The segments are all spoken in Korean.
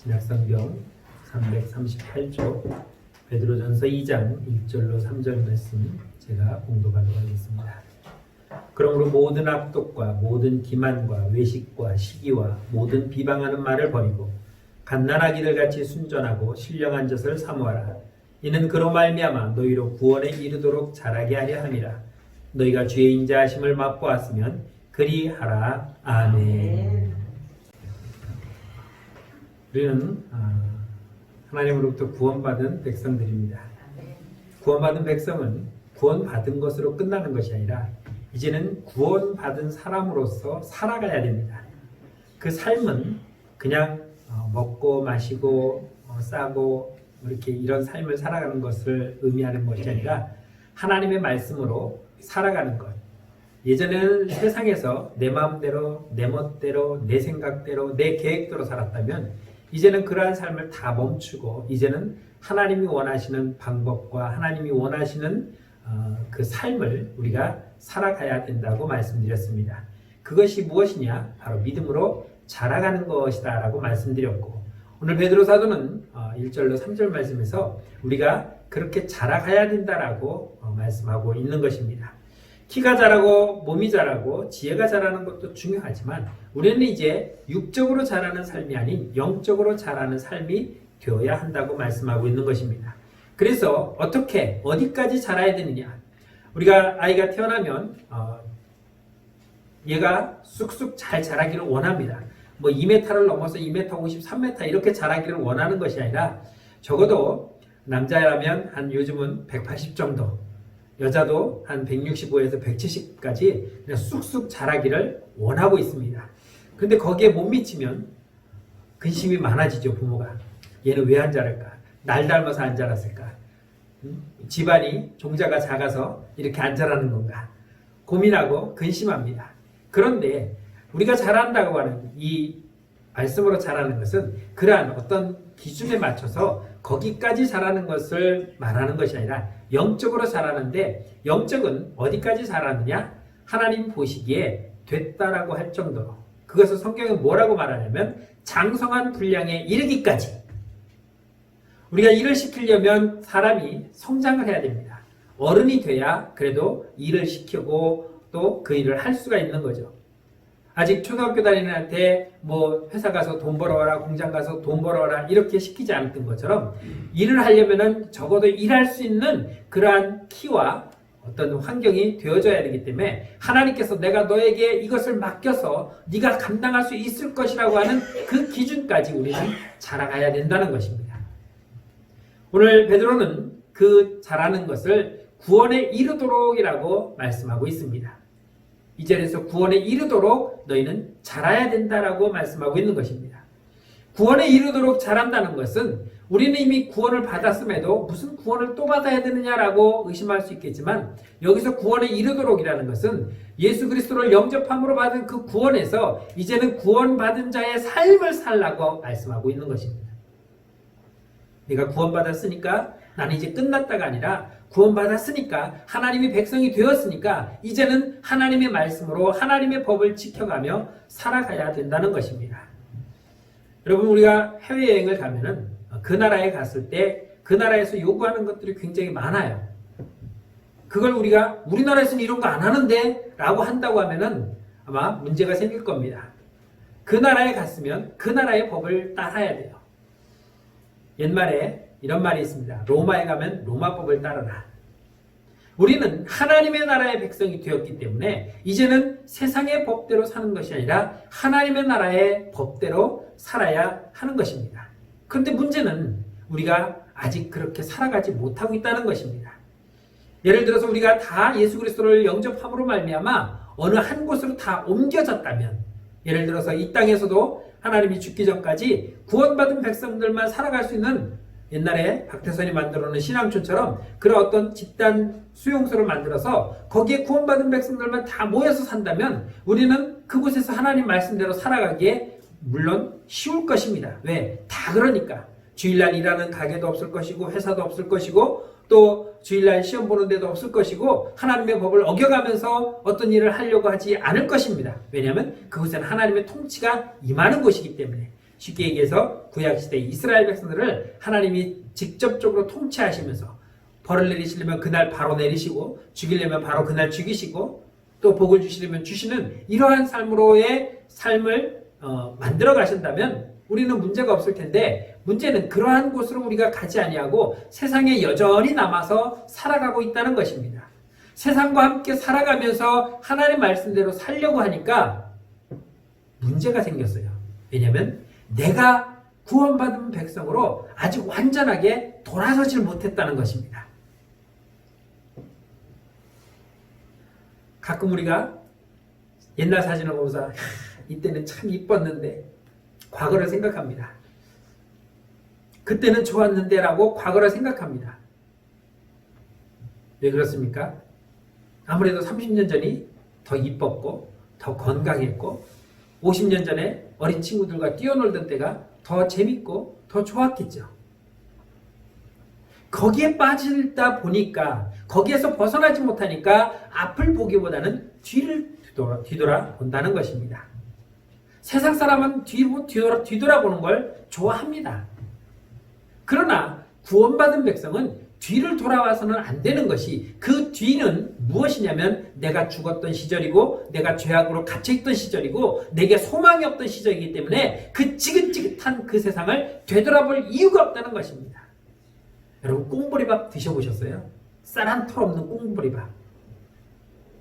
신약성경 338쪽 베드로전서 2장 1절로 3절 말씀 제가 공독하도록 하겠습니다. 그러므로 모든 악독과 모든 기만과 외식과 시기와 모든 비방하는 말을 버리고 갓난아기들 같이 순전하고 신령한 젖을 사모하라. 이는 그로 말미암아 너희로 구원에 이르도록 자라게 하려 함이라. 너희가 주의 인자하심을 맛보았으면 그리하라. 아멘. 우리는 하나님으로부터 구원받은 백성들입니다. 구원받은 백성은 구원받은 것으로 끝나는 것이 아니라 이제는 구원받은 사람으로서 살아가야 됩니다. 그 삶은 그냥 먹고 마시고 싸고 이렇게 이런 삶을 살아가는 것을 의미하는 것이 아니라 하나님의 말씀으로 살아가는 것. 예전에는 세상에서 내 마음대로, 내 멋대로, 내 생각대로, 내 계획대로 살았다면 이제는 그러한 삶을 다 멈추고 이제는 하나님이 원하시는 방법과 하나님이 원하시는 그 삶을 우리가 살아가야 된다고 말씀드렸습니다. 그것이 무엇이냐? 바로 믿음으로 자라가는 것이다 라고 말씀드렸고, 오늘 베드로 사도는 1절로 3절 말씀에서 우리가 그렇게 자라가야 된다라고 말씀하고 있는 것입니다. 키가 자라고 몸이 자라고 지혜가 자라는 것도 중요하지만 우리는 이제 육적으로 자라는 삶이 아닌 영적으로 자라는 삶이 되어야 한다고 말씀하고 있는 것입니다. 그래서 어떻게 어디까지 자라야 되느냐? 우리가 아이가 태어나면 얘가 쑥쑥 잘 자라기를 원합니다. 2m를 넘어서 2m 50, 3m 이렇게 자라기를 원하는 것이 아니라 적어도 남자라면 한 요즘은 180 정도, 여자도 한 165에서 170까지 그냥 쑥쑥 자라기를 원하고 있습니다. 근데 거기에 못 미치면 근심이 많아지죠. 부모가. 얘는 왜 안 자랄까? 날 닮아서 안 자랐을까? 집안이 종자가 작아서 이렇게 안 자라는 건가? 고민하고 근심합니다. 그런데 우리가 자란다고 하는 이 말씀으로 자라는 것은 그러한 어떤 기준에 맞춰서 거기까지 자라는 것을 말하는 것이 아니라 영적으로 자라는데, 영적은 어디까지 자라느냐? 하나님 보시기에 됐다라고 할 정도로, 그것을 성경에 뭐라고 말하냐면 장성한 분량에 이르기까지. 우리가 일을 시키려면 사람이 성장을 해야 됩니다. 어른이 돼야 그래도 일을 시키고 또 그 일을 할 수가 있는 거죠. 아직 초등학교 다니는 애한테 회사 가서 돈 벌어와라, 공장 가서 돈 벌어와라 이렇게 시키지 않았던 것처럼 일을 하려면은 적어도 일할 수 있는 그러한 키와 어떤 환경이 되어져야 되기 때문에 하나님께서 내가 너에게 이것을 맡겨서 네가 감당할 수 있을 것이라고 하는 그 기준까지 우리는 자라가야 된다는 것입니다. 오늘 베드로는 그 자라는 것을 구원에 이르도록이라고 말씀하고 있습니다. 이 절에서 구원에 이르도록 너희는 자라야 된다라고 말씀하고 있는 것입니다. 구원에 이르도록 자란다는 것은 우리는 이미 구원을 받았음에도 무슨 구원을 또 받아야 되느냐라고 의심할 수 있겠지만, 여기서 구원에 이르도록이라는 것은 예수 그리스도를 영접함으로 받은 그 구원에서 이제는 구원받은 자의 삶을 살라고 말씀하고 있는 것입니다. 내가 구원받았으니까 나는 이제 끝났다가 아니라 구원받았으니까 하나님의 백성이 되었으니까 이제는 하나님의 말씀으로 하나님의 법을 지켜가며 살아가야 된다는 것입니다. 여러분, 우리가 해외여행을 가면은 그 나라에 갔을 때 그 나라에서 요구하는 것들이 굉장히 많아요. 그걸 우리가 우리나라에서는 이런 거 안 하는데 라고 한다고 하면은 아마 문제가 생길 겁니다. 그 나라에 갔으면 그 나라의 법을 따라야 돼요. 옛말에 이런 말이 있습니다. 로마에 가면 로마법을 따르라. 우리는 하나님의 나라의 백성이 되었기 때문에 이제는 세상의 법대로 사는 것이 아니라 하나님의 나라의 법대로 살아야 하는 것입니다. 그런데 문제는 우리가 아직 그렇게 살아가지 못하고 있다는 것입니다. 예를 들어서 우리가 다 예수 그리스도를 영접함으로 말미암아 어느 한 곳으로 다 옮겨졌다면, 예를 들어서 이 땅에서도 하나님이 죽기 전까지 구원받은 백성들만 살아갈 수 있는, 옛날에 박태선이 만들어놓은 신앙촌처럼 그런 어떤 집단 수용소를 만들어서 거기에 구원받은 백성들만 다 모여서 산다면 우리는 그곳에서 하나님 말씀대로 살아가기에 물론 쉬울 것입니다. 왜? 다 그러니까. 주일날 일하는 가게도 없을 것이고 회사도 없을 것이고 또 주일날 시험 보는 데도 없을 것이고 하나님의 법을 어겨가면서 어떤 일을 하려고 하지 않을 것입니다. 왜냐하면 그곳에는 하나님의 통치가 임하는 곳이기 때문에. 쉽게 얘기해서 구약시대 이스라엘 백성들을 하나님이 직접적으로 통치하시면서 벌을 내리시려면 그날 바로 내리시고 죽이려면 바로 그날 죽이시고 또 복을 주시려면 주시는 이러한 삶으로의 삶을 만들어 가신다면 우리는 문제가 없을 텐데, 문제는 그러한 곳으로 우리가 가지 아니하고 세상에 여전히 남아서 살아가고 있다는 것입니다. 세상과 함께 살아가면서 하나님의 말씀대로 살려고 하니까 문제가 생겼어요. 왜냐하면 내가 구원받은 백성으로 아직 완전하게 돌아서질 못했다는 것입니다. 가끔 우리가 옛날 사진을 보면서 이때는 참 이뻤는데 과거를 생각합니다. 그때는 좋았는데 라고 과거를 생각합니다. 왜 그렇습니까? 아무래도 30년 전이 더 이뻤고 더 건강했고 50년 전에 어린 친구들과 뛰어놀던 때가 더 재밌고 더 좋았겠죠. 거기에 빠지다 보니까, 거기에서 벗어나지 못하니까 앞을 보기보다는 뒤를 뒤돌아본다는 것입니다. 세상 사람은 뒤돌아보는 걸 좋아합니다. 그러나 구원받은 백성은 뒤를 돌아와서는 안 되는 것이, 그 뒤는 무엇이냐면 내가 죽었던 시절이고 내가 죄악으로 갇혀있던 시절이고 내게 소망이 없던 시절이기 때문에 그 지긋지긋한 그 세상을 되돌아볼 이유가 없다는 것입니다. 여러분, 꽁보리밥 드셔보셨어요? 쌀 한 톨 없는 꽁보리밥.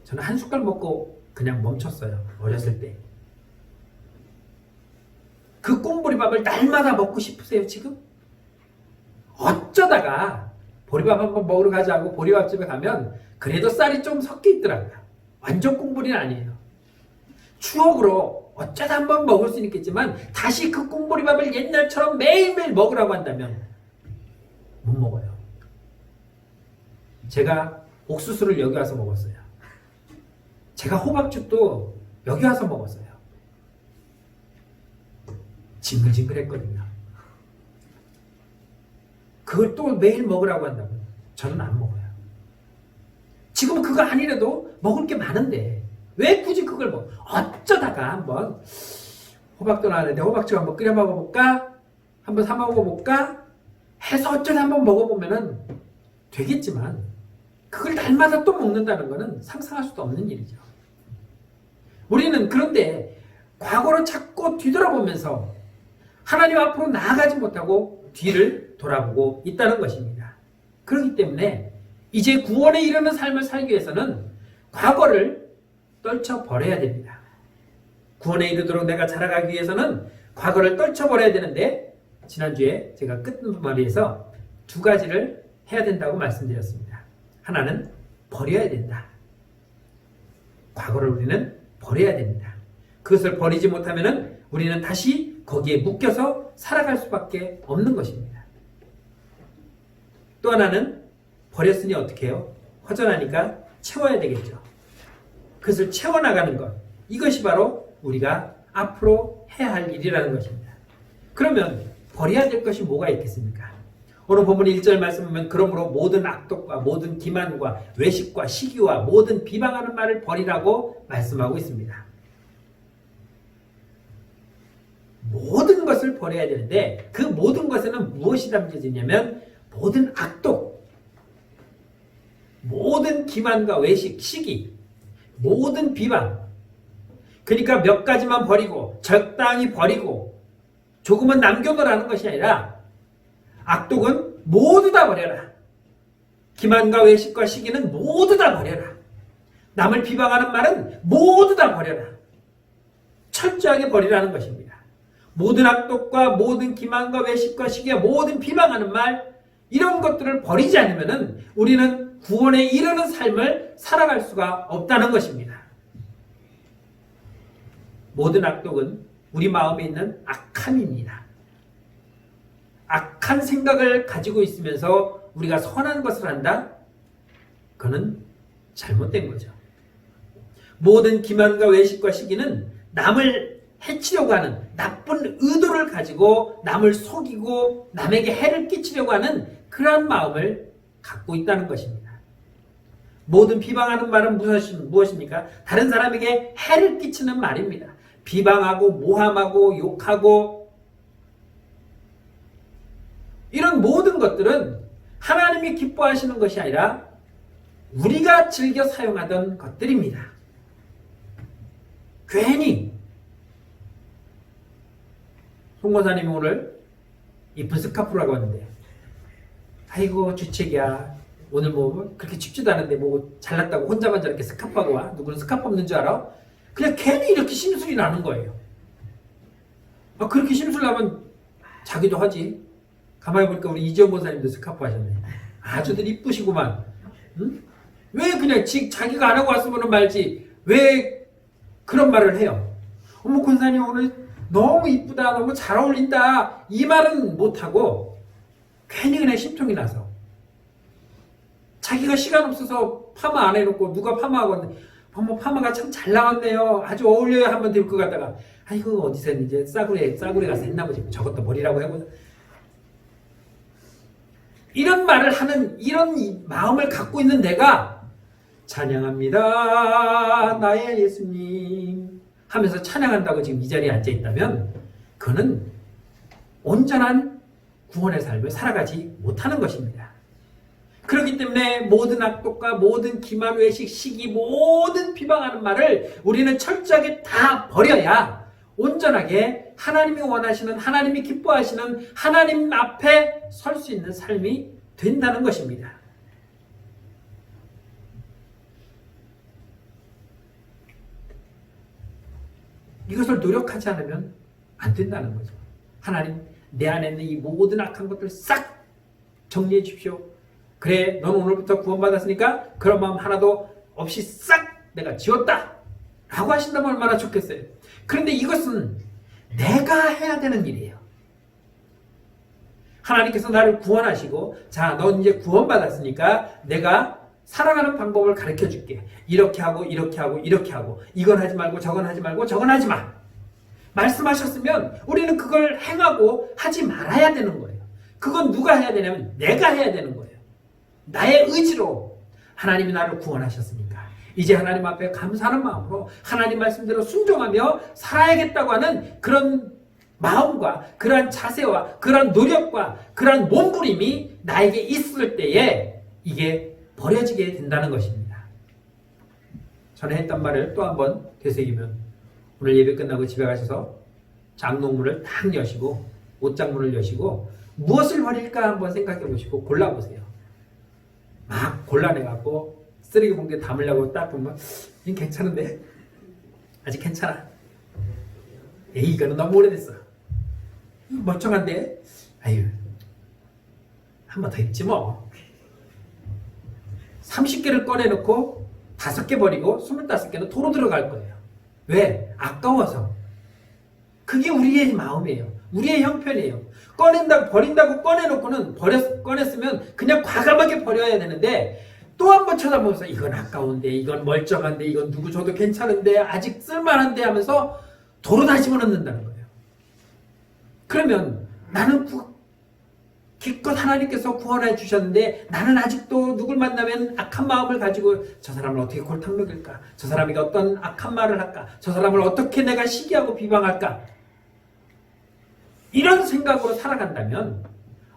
저는 한 숟갈 먹고 그냥 멈췄어요. 어렸을 때. 그 꽁보리밥을 날마다 먹고 싶으세요 지금? 어쩌다가 보리밥 한번 먹으러 가자고 보리밥집에 가면 그래도 쌀이 좀 섞여 있더라고요. 완전 꽁보리는 아니에요. 추억으로 어쩌다 한번 먹을 수는 있겠지만 다시 그 꽁보리밥을 옛날처럼 매일매일 먹으라고 한다면 못 먹어요. 제가 옥수수를 여기 와서 먹었어요. 제가 호박죽도 여기 와서 먹었어요. 징글징글했거든요. 그걸 또 매일 먹으라고 한다면 저는 안 먹어요. 지금은 그거 아니라도 먹을 게 많은데 왜 굳이 그걸 먹어? 어쩌다가 한번 호박도 나왔는데 호박죽 한번 끓여 먹어볼까? 한번 사 먹어볼까? 해서 어쩌다 한번 먹어보면은 되겠지만 그걸 날마다 또 먹는다는 것은 상상할 수도 없는 일이죠. 우리는 그런데 과거를 자꾸 뒤돌아보면서 하나님 앞으로 나아가지 못하고 뒤를 돌아보고 있다는 것입니다. 그렇기 때문에 이제 구원에 이르는 삶을 살기 위해서는 과거를 떨쳐버려야 됩니다. 구원에 이르도록 내가 자라가기 위해서는 과거를 떨쳐버려야 되는데, 지난주에 제가 끝머리에서 두 가지를 해야 된다고 말씀드렸습니다. 하나는 버려야 된다. 과거를 우리는 버려야 됩니다. 그것을 버리지 못하면 우리는 다시 거기에 묶여서 살아갈 수밖에 없는 것입니다. 또 하나는 버렸으니 어떻게 해요? 허전하니까 채워야 되겠죠. 그것을 채워나가는 것, 이것이 바로 우리가 앞으로 해야 할 일이라는 것입니다. 그러면 버려야 될 것이 뭐가 있겠습니까? 오늘 본문 1절 말씀 보면 그러므로 모든 악독과 모든 기만과 외식과 시기와 모든 비방하는 말을 버리라고 말씀하고 있습니다. 모든 것을 버려야 되는데 그 모든 것에는 무엇이 담겨져 있냐면 모든 악독, 모든 기만과 외식, 시기, 모든 비방. 그러니까 몇 가지만 버리고 적당히 버리고 조금은 남겨둬라는 것이 아니라 악독은 모두 다 버려라. 기만과 외식과 시기는 모두 다 버려라. 남을 비방하는 말은 모두 다 버려라. 철저하게 버리라는 것입니다. 모든 악독과 모든 기만과 외식과 시기와 모든 비방하는 말, 이런 것들을 버리지 않으면 우리는 구원에 이르는 삶을 살아갈 수가 없다는 것입니다. 모든 악독은 우리 마음에 있는 악함입니다. 악한 생각을 가지고 있으면서 우리가 선한 것을 한다? 그거는 잘못된 거죠. 모든 기만과 외식과 시기는 남을 해치려고 하는 나쁜 의도를 가지고 남을 속이고 남에게 해를 끼치려고 하는 그러한 마음을 갖고 있다는 것입니다. 모든 비방하는 말은 무엇입니까? 다른 사람에게 해를 끼치는 말입니다. 비방하고 모함하고 욕하고 이런 모든 것들은 하나님이 기뻐하시는 것이 아니라 우리가 즐겨 사용하던 것들입니다. 괜히 송권사님이 오늘 이쁜 스카프라고 하는데 아이고 주책이야. 오늘 뭐 그렇게 춥지도 않은데 뭐 잘났다고 혼자만 저렇게 스카프하고 와. 누구는 스카프 없는 줄 알아? 그냥 괜히 이렇게 심술이 나는 거예요. 그렇게 심술 나면 자기도 하지. 가만히 보니까 우리 이지영 권사님도 스카프 하셨네. 아주들 이쁘시구만. 응? 왜 그냥 자기가 안 하고 왔으면 말지 왜 그런 말을 해요? 어머 권사님 오늘 너무 이쁘다, 너무 잘 어울린다, 이 말은 못하고 괜히 그냥 심통이 나서 자기가 시간 없어서 파마 안 해놓고 누가 파마하고 어머 파마가 참 잘 나왔네요, 아주 어울려요 하면 될 것 같다가 아이고 어디서 이제 싸구려 가서 했나 보지, 저것도 머리라고 해보자. 이런 말을 하는 이런 마음을 갖고 있는 내가 찬양합니다 나의 예수님 하면서 찬양한다고 지금 이 자리에 앉아있다면 그는 온전한 구원의 삶을 살아가지 못하는 것입니다. 그렇기 때문에 모든 악독과 모든 기만, 외식, 시기, 모든 비방하는 말을 우리는 철저하게 다 버려야 온전하게 하나님이 원하시는, 하나님이 기뻐하시는 하나님 앞에 설 수 있는 삶이 된다는 것입니다. 이것을 노력하지 않으면 안 된다는 거죠. 하나님, 내 안에 있는 이 모든 악한 것들 싹 정리해 주십시오. 그래, 너는 오늘부터 구원받았으니까 그런 마음 하나도 없이 싹 내가 지웠다 라고 하신다면 얼마나 좋겠어요. 그런데 이것은 내가 해야 되는 일이에요. 하나님께서 나를 구원하시고 자, 넌 이제 구원받았으니까 내가 살아가는 방법을 가르쳐 줄게. 이렇게 하고 이렇게 하고 이렇게 하고 이건 하지 말고 저건 하지 말고 저건 하지 마. 말씀하셨으면 우리는 그걸 행하고 하지 말아야 되는 거예요. 그건 누가 해야 되냐면 내가 해야 되는 거예요. 나의 의지로 하나님이 나를 구원하셨으니까 이제 하나님 앞에 감사하는 마음으로 하나님 말씀대로 순종하며 살아야겠다고 하는 그런 마음과 그러한 자세와 그러한 노력과 그러한 몸부림이 나에게 있을 때에 이게 버려지게 된다는 것입니다. 전에 했던 말을 또 한번 되새기면 오늘 예배 끝나고 집에 가셔서 장롱문을 딱 여시고 옷장문을 여시고 무엇을 버릴까 한번 생각해 보시고 골라보세요. 막 골라내갖고 쓰레기 봉지에 담으려고 딱 보면 이건 괜찮은데? 아직 괜찮아. 에이 이거는 너무 오래됐어. 멀쩡한데? 아유 한 번 더 입지 뭐. 30개를 꺼내놓고 5개 버리고 25개는 도로 들어갈 거예요. 왜? 아까워서. 그게 우리의 마음이에요. 우리의 형편이에요. 버린다고 꺼내놓고는 꺼냈으면 그냥 과감하게 버려야 되는데 또 한 번 쳐다보면서 이건 아까운데, 이건 멀쩡한데, 이건 누구 줘도 괜찮은데, 아직 쓸만한데 하면서 도로 다시 집어넣는다는 거예요. 그러면 나는 기껏 하나님께서 구원해 주셨는데 나는 아직도 누굴 만나면 악한 마음을 가지고 저 사람을 어떻게 골탕 먹일까? 저 사람에게 어떤 악한 말을 할까? 저 사람을 어떻게 내가 시기하고 비방할까? 이런 생각으로 살아간다면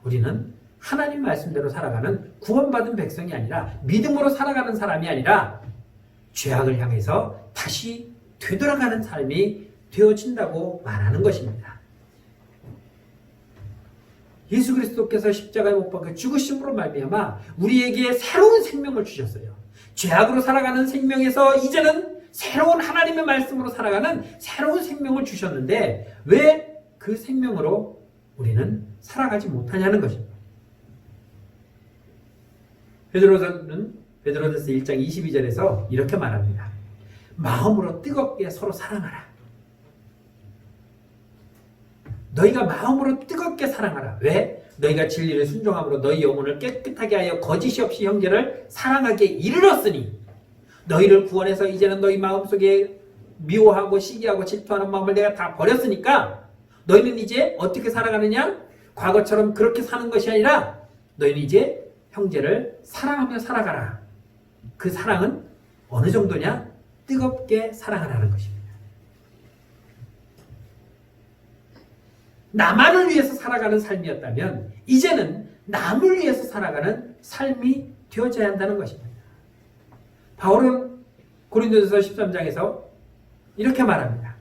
우리는 하나님 말씀대로 살아가는 구원받은 백성이 아니라 믿음으로 살아가는 사람이 아니라 죄악을 향해서 다시 되돌아가는 삶이 되어진다고 말하는 것입니다. 예수 그리스도께서 십자가에 못 박혀 죽으심으로 말미암아 우리에게 새로운 생명을 주셨어요. 죄악으로 살아가는 생명에서 이제는 새로운 하나님의 말씀으로 살아가는 새로운 생명을 주셨는데 왜 그 생명으로 우리는 살아가지 못하냐는 것입니다. 베드로전서 1장 22절에서 이렇게 말합니다. 마음으로 뜨겁게 서로 사랑하라. 너희가 마음으로 뜨겁게 사랑하라. 왜? 너희가 진리를 순종함으로 너희 영혼을 깨끗하게 하여 거짓이 없이 형제를 사랑하게 이르렀으니 너희를 구원해서 이제는 너희 마음속에 미워하고 시기하고 질투하는 마음을 내가 다 버렸으니까 너희는 이제 어떻게 살아가느냐? 과거처럼 그렇게 사는 것이 아니라 너희는 이제 형제를 사랑하며 살아가라. 그 사랑은 어느 정도냐? 뜨겁게 사랑하라는 것입니다. 나만을 위해서 살아가는 삶이었다면 이제는 남을 위해서 살아가는 삶이 되어져야 한다는 것입니다. 바울은 고린도전서 13장에서 이렇게 말합니다.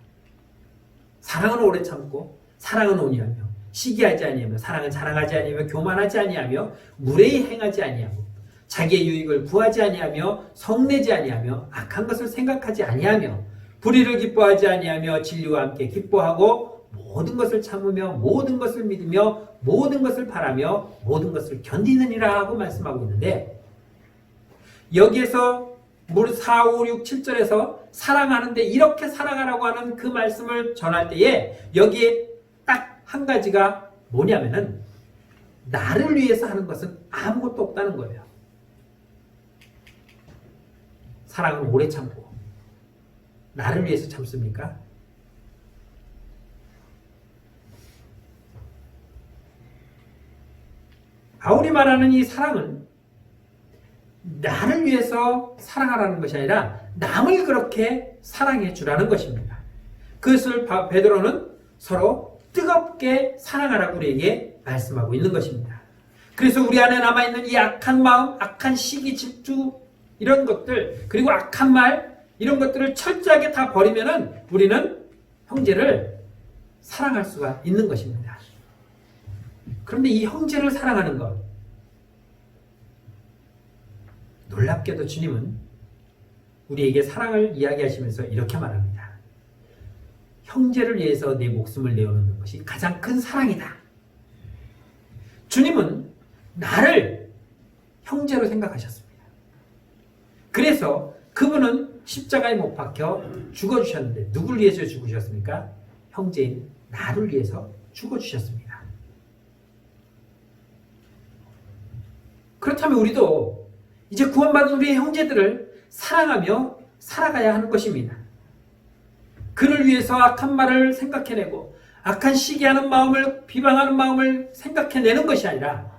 사랑은 오래 참고 사랑은 온유하며 시기하지 아니하며 사랑은 자랑하지 아니하며 교만하지 아니하며 무례히 행하지 아니하고 자기의 유익을 구하지 아니하며 성내지 아니하며 악한 것을 생각하지 아니하며 불의를 기뻐하지 아니하며 진리와 함께 기뻐하고 모든 것을 참으며 모든 것을 믿으며 모든 것을 바라며 모든 것을 견디느니라 하고 말씀하고 있는데, 여기에서 4, 5, 6, 7절에서 사랑하는데 이렇게 사랑하라고 하는 그 말씀을 전할 때에 여기에 딱 한 가지가 뭐냐면은 나를 위해서 하는 것은 아무것도 없다는 거예요. 사랑은 오래 참고 나를 위해서 참습니까? 바울이 말하는 이 사랑은 나를 위해서 사랑하라는 것이 아니라 남을 그렇게 사랑해 주라는 것입니다. 그것을 베드로는 서로 뜨겁게 사랑하라고 우리에게 말씀하고 있는 것입니다. 그래서 우리 안에 남아있는 이 악한 마음, 악한 시기, 질투 이런 것들, 그리고 악한 말 이런 것들을 철저하게 다 버리면은 우리는 형제를 사랑할 수가 있는 것입니다. 그런데 이 형제를 사랑하는 것, 놀랍게도 주님은 우리에게 사랑을 이야기하시면서 이렇게 말합니다. 형제를 위해서 내 목숨을 내어놓는 것이 가장 큰 사랑이다. 주님은 나를 형제로 생각하셨습니다. 그래서 그분은 십자가에 못 박혀 죽어주셨는데 누굴 위해서 죽으셨습니까? 형제인 나를 위해서 죽어주셨습니다. 그렇다면 우리도 이제 구원받은 우리의 형제들을 사랑하며 살아가야 하는 것입니다. 그를 위해서 악한 말을 생각해내고 악한 시기하는 마음을, 비방하는 마음을 생각해내는 것이 아니라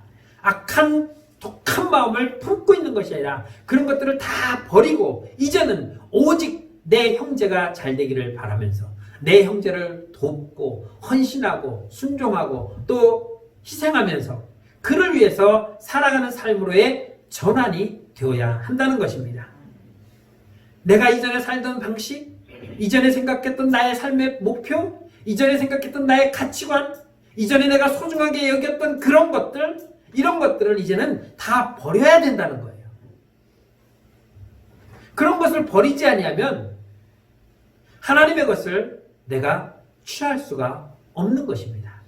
악한 독한 마음을 품고 있는 것이 아니라 그런 것들을 다 버리고 이제는 오직 내 형제가 잘 되기를 바라면서 내 형제를 돕고 헌신하고 순종하고 또 희생하면서 그를 위해서 살아가는 삶으로의 전환이 되어야 한다는 것입니다. 내가 이전에 살던 방식, 이전에 생각했던 나의 삶의 목표, 이전에 생각했던 나의 가치관, 이전에 내가 소중하게 여겼던 그런 것들, 이런 것들을 이제는 다 버려야 된다는 거예요. 그런 것을 버리지 아니하면 하나님의 것을 내가 취할 수가 없는 것입니다.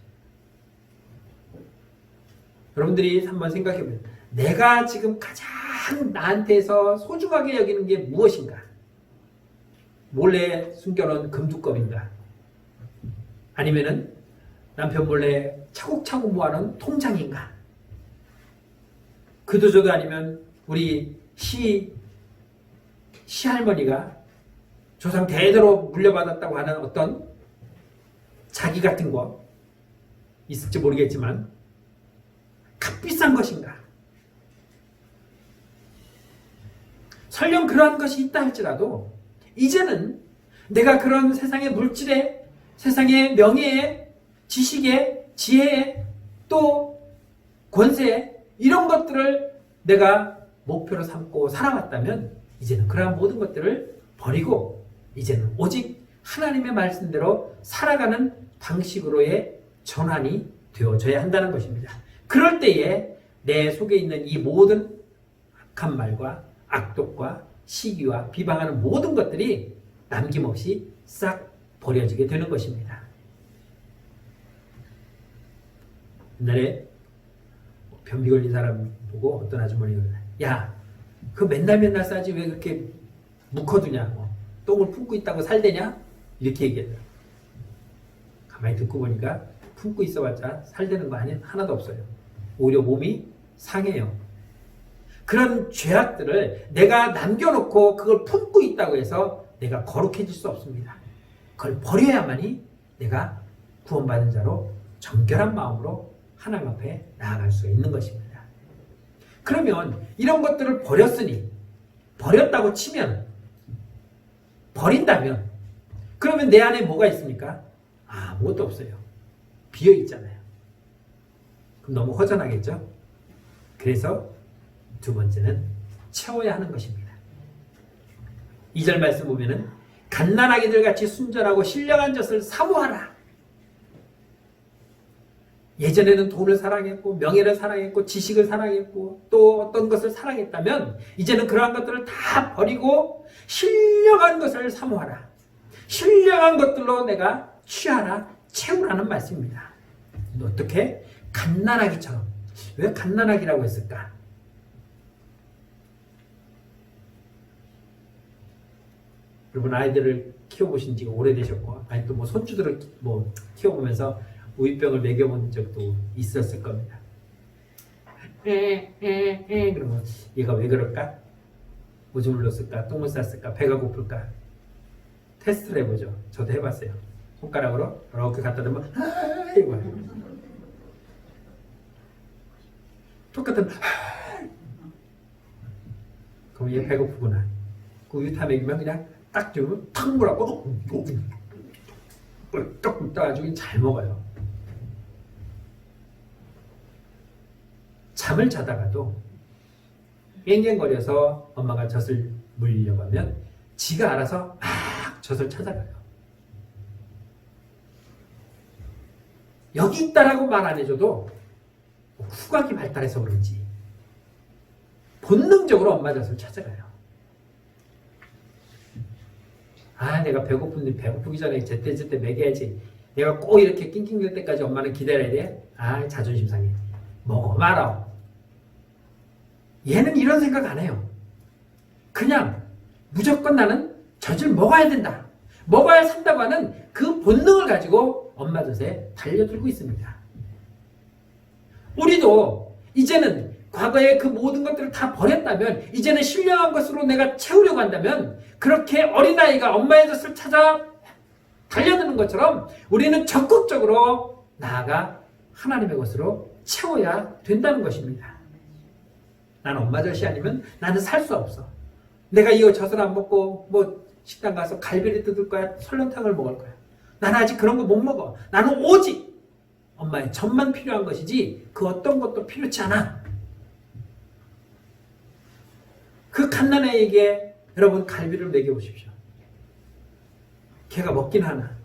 여러분들이 한번 생각해 보세요. 내가 지금 가장 나한테서 소중하게 여기는 게 무엇인가? 몰래 숨겨놓은 금두껍인가? 아니면은 남편 몰래 차곡차곡 모아놓은 통장인가? 그도저도 아니면 우리 시할머니가 조상 대대로 물려받았다고 하는 어떤 자기 같은 거 있을지 모르겠지만 값비싼 것인가? 설령 그러한 것이 있다 할지라도 이제는 내가 그런 세상의 물질에, 세상의 명예에, 지식에, 지혜에, 또 권세에 이런 것들을 내가 목표로 삼고 살아왔다면 이제는 그러한 모든 것들을 버리고 이제는 오직 하나님의 말씀대로 살아가는 방식으로의 전환이 되어져야 한다는 것입니다. 그럴 때에 내 속에 있는 이 모든 악한 말과 악독과 시기와 비방하는 모든 것들이 남김없이 싹 버려지게 되는 것입니다. 옛날에 변비 걸린 사람 보고 어떤 아주머니가 야, 그 맨날 싸지 왜 그렇게 묵혀두냐, 똥을 품고 있다고 살되냐, 이렇게 얘기했다. 가만히 듣고 보니까 품고 있어봤자 살되는 거 하나도 없어요. 오히려 몸이 상해요. 그런 죄악들을 내가 남겨놓고 그걸 품고 있다고 해서 내가 거룩해질 수 없습니다. 그걸 버려야만이 내가 구원받은 자로 정결한 마음으로 하나님 앞에 나아갈 수가 있는 것입니다. 그러면 이런 것들을 버렸다고 치면, 버린다면 그러면 내 안에 뭐가 있습니까? 아무것도 없어요. 비어 있잖아요. 그럼 너무 허전하겠죠? 그래서 두 번째는 채워야 하는 것입니다. 2절 말씀 보면은 갓난아기들 같이 순전하고 신령한 젖을 사모하라. 예전에는 돈을 사랑했고 명예를 사랑했고 지식을 사랑했고 또 어떤 것을 사랑했다면 이제는 그러한 것들을 다 버리고 신령한 것을 사모하라. 신령한 것들로 내가 취하라, 채우라는 말씀입니다. 어떻게? 갓난아기처럼. 왜 갓난아기라고 했을까? 여러분 아이들을 키워보신 지가 오래되셨고 아니 또 뭐 손주들을 뭐 키워보면서 우유병을 먹여본 적도 있었을 겁니다. 그러면 얘가 왜 그럴까? 오줌을 넣었을까? 똥을 쌌을까? 배가 고플까? 테스트를 해보죠. 저도 해봤어요. 손가락으로 이렇게 갖다 대면 이거 똑같은 그럼 얘 배고프구나. 그 우유 타 먹이면 그냥 딱 주면 탁 물어고 꿀떡 떠가지고 잘 먹어요. 잠을 자다가도 앵앵거려서 엄마가 젖을 물리려고 하면 지가 알아서 막 젖을 찾아가요. 여기 있다라고 말 안 해줘도 후각이 발달해서 그런지 본능적으로 엄마 젖을 찾아가요. 아, 내가 배고픈데 배고프기 전에 제때 먹여야지. 내가 꼭 이렇게 낑낑댈 때까지 엄마는 기다려야 돼? 아, 자존심 상해. 먹어 말아. 얘는 이런 생각 안 해요. 그냥 무조건 나는 젖을 먹어야 된다. 먹어야 산다고 하는 그 본능을 가지고 엄마 젖에 달려들고 있습니다. 우리도 이제는 과거에 그 모든 것들을 다 버렸다면 이제는 신령한 것으로 내가 채우려고 한다면 그렇게 어린아이가 엄마의 젖을 찾아 달려드는 것처럼 우리는 적극적으로 나아가 하나님의 것으로 채워야 된다는 것입니다. 나는 엄마 젖이 아니면 나는 살 수 없어. 내가 이 젖을 안 먹고 뭐 식당 가서 갈비를 뜯을 거야, 설렁탕을 먹을 거야. 나는 아직 그런 거 못 먹어. 나는 오직 엄마의 젖만 필요한 것이지 그 어떤 것도 필요치 않아. 그 갓난아이에게 여러분 갈비를 먹여보십시오. 걔가 먹긴 하나.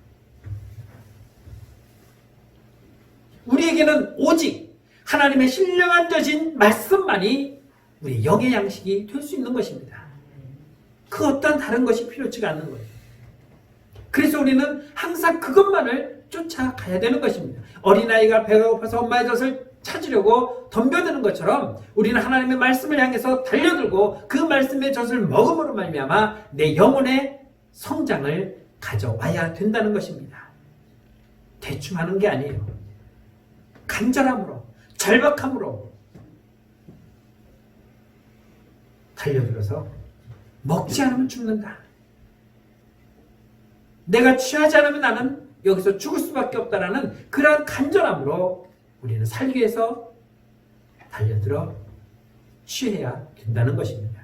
우리에게는 오직 하나님의 신령한 젖인 말씀만이 우리 영의 양식이 될 수 있는 것입니다. 그 어떤 다른 것이 필요치가 않는 거예요. 그래서 우리는 항상 그것만을 쫓아가야 되는 것입니다. 어린아이가 배가 고파서 엄마의 젖을 찾으려고 덤벼드는 것처럼 우리는 하나님의 말씀을 향해서 달려들고 그 말씀의 젖을 먹음으로 말미암아 내 영혼의 성장을 가져와야 된다는 것입니다. 대충 하는 게 아니에요. 간절함으로, 절박함으로 달려들어서 먹지 않으면 죽는다. 내가 취하지 않으면 나는 여기서 죽을 수밖에 없다라는 그러한 간절함으로 우리는 살기 위해서 달려들어 취해야 된다는 것입니다.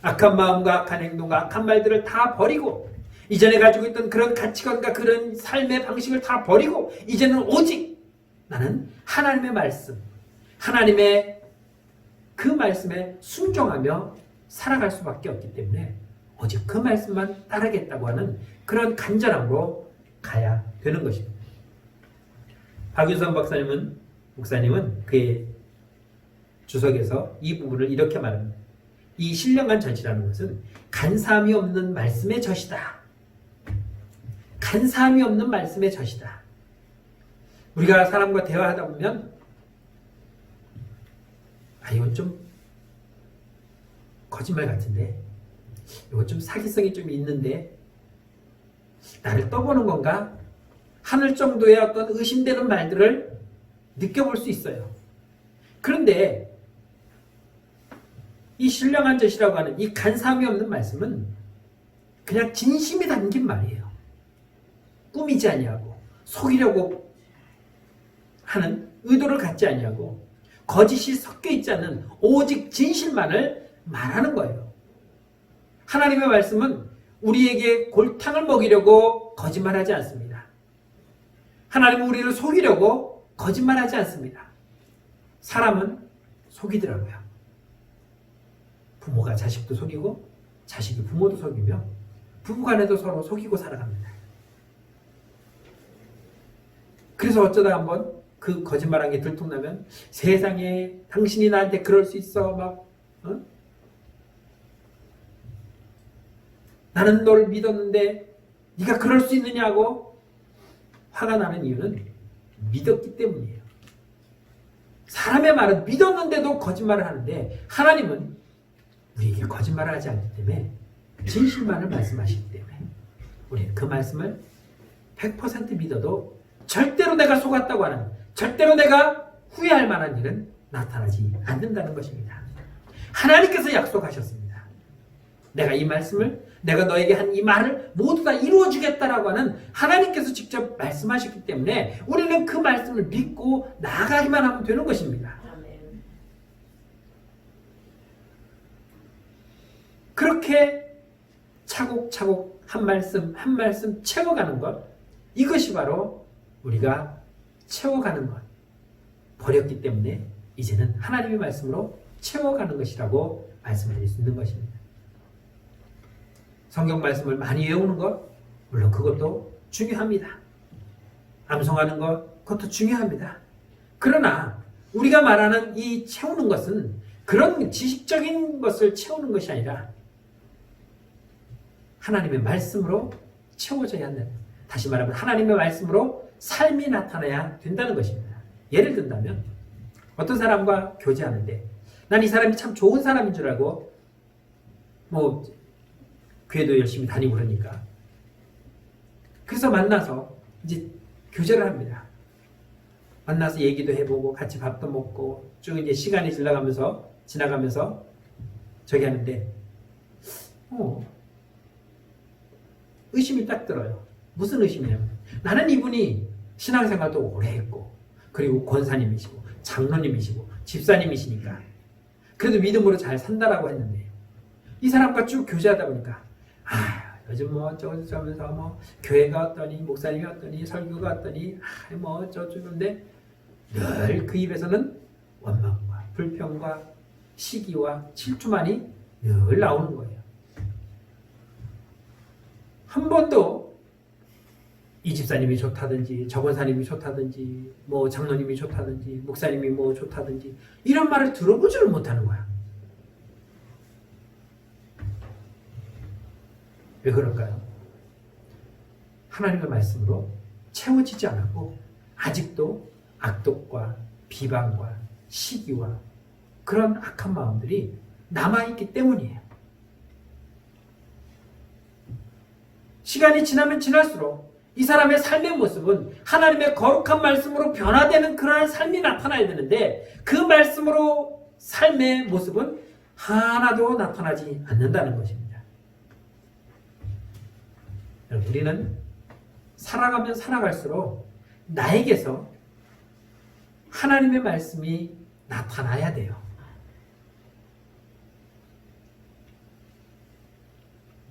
악한 마음과 악한 행동과 악한 말들을 다 버리고 이전에 가지고 있던 그런 가치관과 그런 삶의 방식을 다 버리고 이제는 오직 나는 하나님의 말씀, 하나님의 그 말씀에 순종하며 살아갈 수밖에 없기 때문에 오직 그 말씀만 따르겠다고 하는 그런 간절함으로 가야 되는 것입니다. 박유선 목사님은 그의 주석에서 이 부분을 이렇게 말합니다. 이 신령한 젖이라는 것은 간사함이 없는 말씀의 젖이다. 간사함이 없는 말씀의 젖이다. 우리가 사람과 대화하다 보면 이건 좀 거짓말 같은데 이건 좀 사기성이 좀 있는데 나를 떠보는 건가? 하늘 정도의 어떤 의심되는 말들을 느껴볼 수 있어요. 그런데 이 신령한 젖이라고 하는 이 간사함이 없는 말씀은 그냥 진심이 담긴 말이에요. 꾸미지 아니하고 속이려고 하는 의도를 갖지 아니하고 거짓이 섞여 있지 않은 오직 진실만을 말하는 거예요. 하나님의 말씀은 우리에게 골탕을 먹이려고 거짓말하지 않습니다. 하나님은 우리를 속이려고 거짓말하지 않습니다. 사람은 속이더라고요. 부모가 자식도 속이고 자식이 부모도 속이며 부부간에도 서로 속이고 살아갑니다. 그래서 어쩌다 한번 그 거짓말한 게 들통나면 세상에 당신이 나한테 그럴 수 있어 막 나는 널 믿었는데 네가 그럴 수 있느냐고 화가 나는 이유는 믿었기 때문이에요. 사람의 말은 믿었는데도 거짓말을 하는데 하나님은 우리에게 거짓말을 하지 않기 때문에 진실만을 말씀하시기 때문에 우리는 그 말씀을 100% 믿어도 절대로 내가 속았다고 하는, 절대로 내가 후회할 만한 일은 나타나지 않는다는 것입니다. 하나님께서 약속하셨습니다. 내가 이 말씀을, 내가 너에게 한 이 말을 모두 다 이루어주겠다라고 하는 하나님께서 직접 말씀하셨기 때문에 우리는 그 말씀을 믿고 나아가기만 하면 되는 것입니다. 그렇게 차곡차곡 한 말씀 한 말씀 채워가는 것, 이것이 바로 우리가 채워가는 것, 버렸기 때문에 이제는 하나님의 말씀으로 채워가는 것이라고 말씀드릴 수 있는 것입니다. 성경 말씀을 많이 외우는 것, 물론 그것도 중요합니다. 암송하는 것, 그것도 중요합니다. 그러나 우리가 말하는 이 채우는 것은 그런 지식적인 것을 채우는 것이 아니라 하나님의 말씀으로 채워져야 한다. 다시 말하면 하나님의 말씀으로 삶이 나타나야 된다는 것입니다. 예를 든다면 어떤 사람과 교제하는데 난 이 사람이 참 좋은 사람인 줄 알고 교회도 열심히 다니고 그러니까 그래서 만나서 이제 교제를 합니다. 만나서 얘기도 해보고 같이 밥도 먹고 쭉 이제 시간이 지나가면서 저기 하는데 의심이 딱 들어요. 무슨 의심이냐면 나는 이분이 신앙생활도 오래 했고 그리고 권사님이시고 장로님이시고 집사님이시니까 그래도 믿음으로 잘 산다라고 했는데 이 사람과 쭉 교제하다 보니까 요즘 어쩌면서 교회가 어떠니 목사님이 어떠니 설교가 어떠니 어쩌는데 늘 그 입에서는 원망과 불평과 시기와 질투만이 늘 나오는 거예요. 한 번도 이 집사님이 좋다든지 저 권사님이 좋다든지 장로님이 좋다든지 목사님이 좋다든지 이런 말을 들어보지를 못하는 거야. 왜 그럴까요? 하나님의 말씀으로 채워지지 않았고 아직도 악독과 비방과 시기와 그런 악한 마음들이 남아있기 때문이에요. 시간이 지나면 지날수록 이 사람의 삶의 모습은 하나님의 거룩한 말씀으로 변화되는 그러한 삶이 나타나야 되는데 그 말씀으로 삶의 모습은 하나도 나타나지 않는다는 것입니다. 우리는 살아가면 살아갈수록 나에게서 하나님의 말씀이 나타나야 돼요.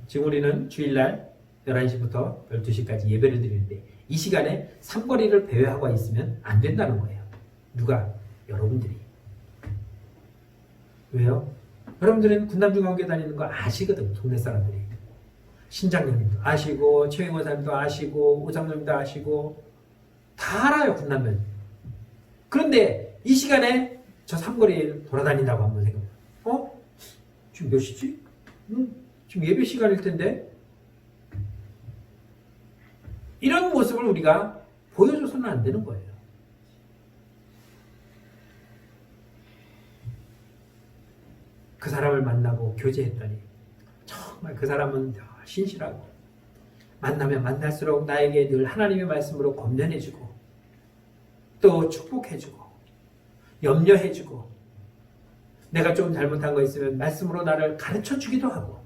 지금 우리는 주일날 11시부터 12시까지 예배를 드리는데 이 시간에 삼거리를 배회하고 있으면 안 된다는 거예요. 누가? 여러분들이. 왜요? 여러분들은 군남중앙교회 다니는 거 아시거든. 동네 사람들이. 신장님도 아시고 최영원 사님도 아시고 오장님도 아시고 다 알아요. 군남면. 그런데 이 시간에 저 삼거리에 돌아다닌다고 한번 생각해요. 지금 몇 시지? 지금 예배 시간일 텐데 이런 모습을 우리가 보여줘서는 안 되는 거예요. 그 사람을 만나고 교제했더니 정말 그 사람은 신실하고 만나면 만날수록 나에게 늘 하나님의 말씀으로 권면해주고 또 축복해주고 염려해주고 내가 좀 잘못한 거 있으면 말씀으로 나를 가르쳐주기도 하고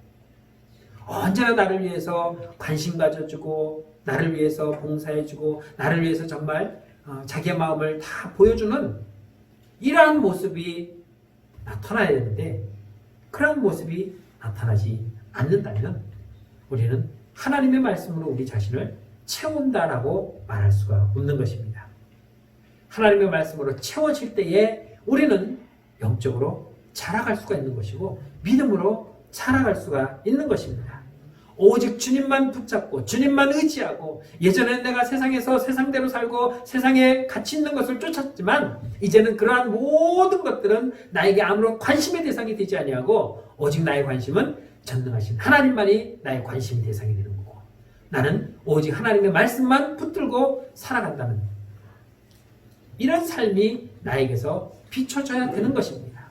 언제나 나를 위해서 관심 가져주고 나를 위해서 봉사해주고 나를 위해서 정말 자기의 마음을 다 보여주는 이러한 모습이 나타나야 되는데 그런 모습이 나타나지 않는다면 우리는 하나님의 말씀으로 우리 자신을 채운다라고 말할 수가 없는 것입니다. 하나님의 말씀으로 채워질 때에 우리는 영적으로 자라갈 수가 있는 것이고 믿음으로 살아갈 수가 있는 것입니다. 오직 주님만 붙잡고 주님만 의지하고, 예전엔 내가 세상에서 세상대로 살고 세상에 가치 있는 것을 쫓았지만 이제는 그러한 모든 것들은 나에게 아무런 관심의 대상이 되지 아니하고 오직 나의 관심은 전능하신 하나님만이 나의 관심의 대상이 되는 거고, 나는 오직 하나님의 말씀만 붙들고 살아간다는 이런 삶이 나에게서 비춰져야 되는 것입니다.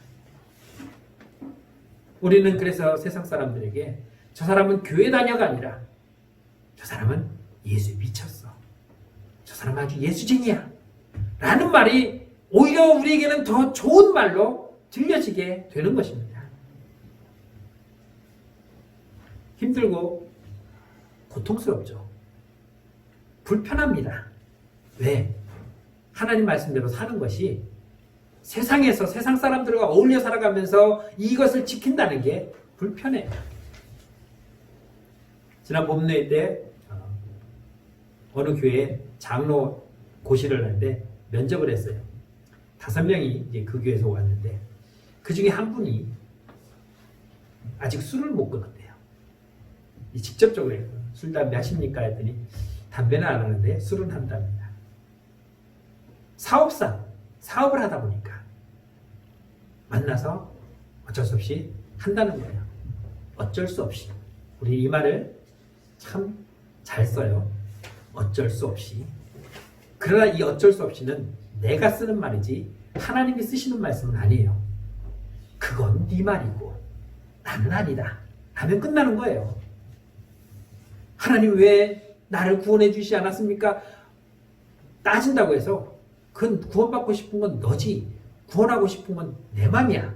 우리는 그래서 세상 사람들에게 저 사람은 교회 다녀가 아니라 저 사람은 예수에 미쳤어, 저 사람은 아주 예수쟁이야 라는 말이 오히려 우리에게는 더 좋은 말로 들려지게 되는 것입니다. 힘들고 고통스럽죠. 불편합니다. 왜? 하나님 말씀대로 사는 것이 세상에서 세상 사람들과 어울려 살아가면서 이것을 지킨다는 게 불편해요. 지난 봄노예 때 어느 교회에 장로 고시를 하는데 면접을 했어요. 5명이 이제 그 교회에서 왔는데 그 중에 한 분이 아직 술을 못 끊었대요. 직접적으로 술, 담배 하십니까? 했더니 담배는 안 하는데 술은 한답니다. 사업을 하다 보니까 만나서 어쩔 수 없이 한다는 거예요. 어쩔 수 없이. 우리 이 말을 참 잘 써요. 어쩔 수 없이. 그러나 이 어쩔 수 없이는 내가 쓰는 말이지 하나님이 쓰시는 말씀은 아니에요. 그건 네 말이고 나는 아니다 하면 끝나는 거예요. 하나님 왜 나를 구원해 주시지 않았습니까? 따진다고 해서 그건 구원받고 싶은 건 너지, 구원하고 싶은 건 내 맘이야.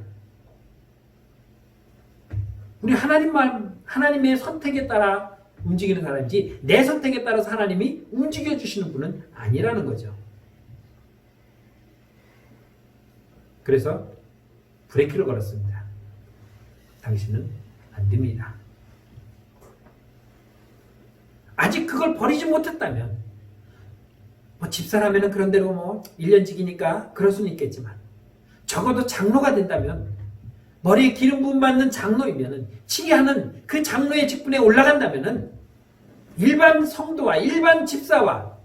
우리 하나님의 선택에 따라 움직이는 사람이지 내 선택에 따라서 하나님이 움직여 주시는 분은 아니라는 거죠. 그래서 브레이크를 걸었습니다. 당신은 안 됩니다. 아직 그걸 버리지 못했다면 집사라면 그런 대로 1년 지기니까 그럴 수는 있겠지만 적어도 장로가 된다면, 머리에 기름 부음 받는 장로이면은 치리하는 그 장로의 직분에 올라간다면은 일반 성도와 일반 집사와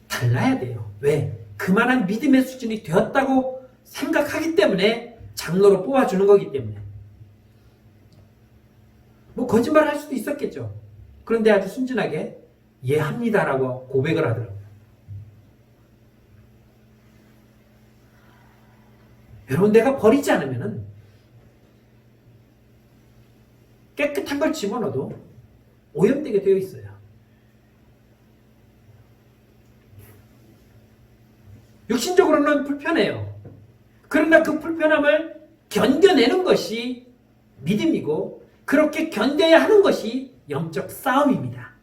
달라야 돼요. 왜? 그만한 믿음의 수준이 되었다고 생각하기 때문에 장로로 뽑아주는 거기 때문에. 거짓말 할 수도 있었겠죠. 그런데 아주 순진하게 예 합니다라고 고백을 하더라고요. 여러분, 내가 버리지 않으면은 깨끗한 걸 집어넣어도 오염되게 되어 있어요. 육신적으로는 불편해요. 그러나 그 불편함을 견뎌내는 것이 믿음이고, 그렇게 견뎌야 하는 것이 영적 싸움입니다.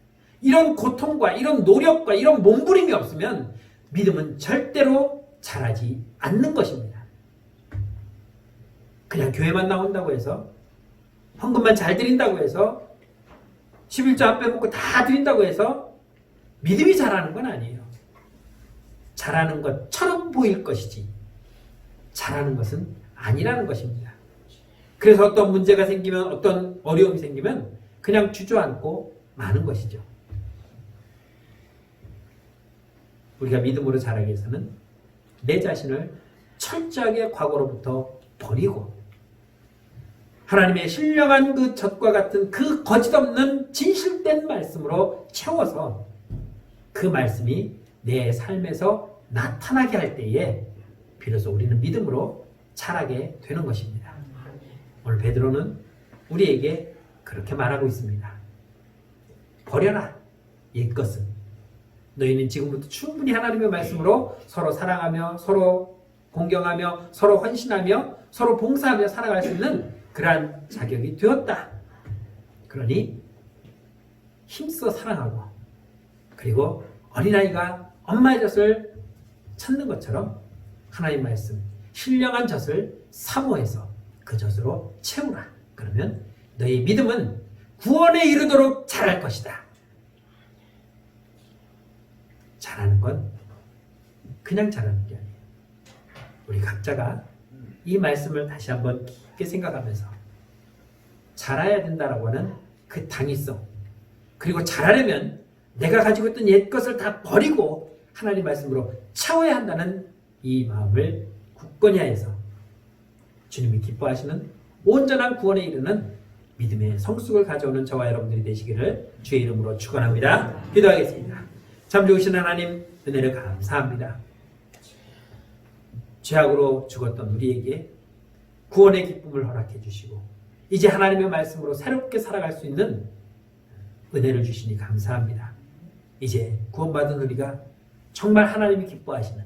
이런 고통과 이런 노력과 이런 몸부림이 없으면 믿음은 절대로 자라지 않는 것입니다. 그냥 교회만 나온다고 해서, 헌금만 잘 드린다고 해서, 11조 안 빼먹고 다 드린다고 해서 믿음이 자라는 건 아니에요. 자라는 것처럼 보일 것이지 자라는 것은 아니라는 것입니다. 그래서 어떤 문제가 생기면, 어떤 어려움이 생기면 그냥 주저앉고 마는 것이죠. 우리가 믿음으로 자라기 위해서는 내 자신을 철저하게 과거로부터 버리고 하나님의 신령한 그 젖과 같은 그 거짓없는 진실된 말씀으로 채워서 그 말씀이 내 삶에서 나타나게 할 때에 비로소 우리는 믿음으로 자라게 되는 것입니다. 오늘 베드로는 우리에게 그렇게 말하고 있습니다. 버려라 옛것은. 너희는 지금부터 충분히 하나님의 말씀으로 서로 사랑하며 서로 공경하며 서로 헌신하며 서로 봉사하며 살아갈 수 있는 그러한 자격이 되었다. 그러니 힘써 사랑하고, 그리고 어린아이가 엄마의 젖을 찾는 것처럼 하나님 말씀, 신령한 젖을 사모해서 그 젖으로 채우라. 그러면 너희 믿음은 구원에 이르도록 자랄 것이다. 잘하는 건 그냥 잘하는 게 아니에요. 우리 각자가 이 말씀을 다시 한번 깊게 생각하면서 잘해야 된다라고 하는 그 당위성, 그리고 잘하려면 내가 가지고 있던 옛 것을 다 버리고 하나님 말씀으로 채워야 한다는 이 마음을 굳건히 하여서 주님이 기뻐하시는 온전한 구원에 이르는 믿음의 성숙을 가져오는 저와 여러분들이 되시기를 주의 이름으로 축원합니다. 기도하겠습니다. 참 좋으신 하나님, 은혜를 감사합니다. 죄악으로 죽었던 우리에게 구원의 기쁨을 허락해 주시고 이제 하나님의 말씀으로 새롭게 살아갈 수 있는 은혜를 주시니 감사합니다. 이제 구원받은 우리가 정말 하나님이 기뻐하시는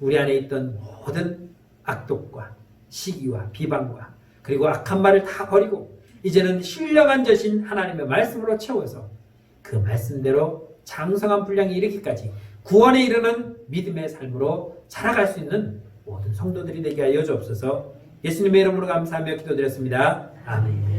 우리 안에 있던 모든 악독과 시기와 비방과 그리고 악한 말을 다 버리고 이제는 신령한 저신 하나님의 말씀으로 채워서 그 말씀대로 장성한 분량이 이르기까지 구원에 이르는 믿음의 삶으로 살아갈 수 있는 모든 성도들이 되게 하여 주옵소서. 예수님의 이름으로 감사하며 기도드렸습니다. 아멘.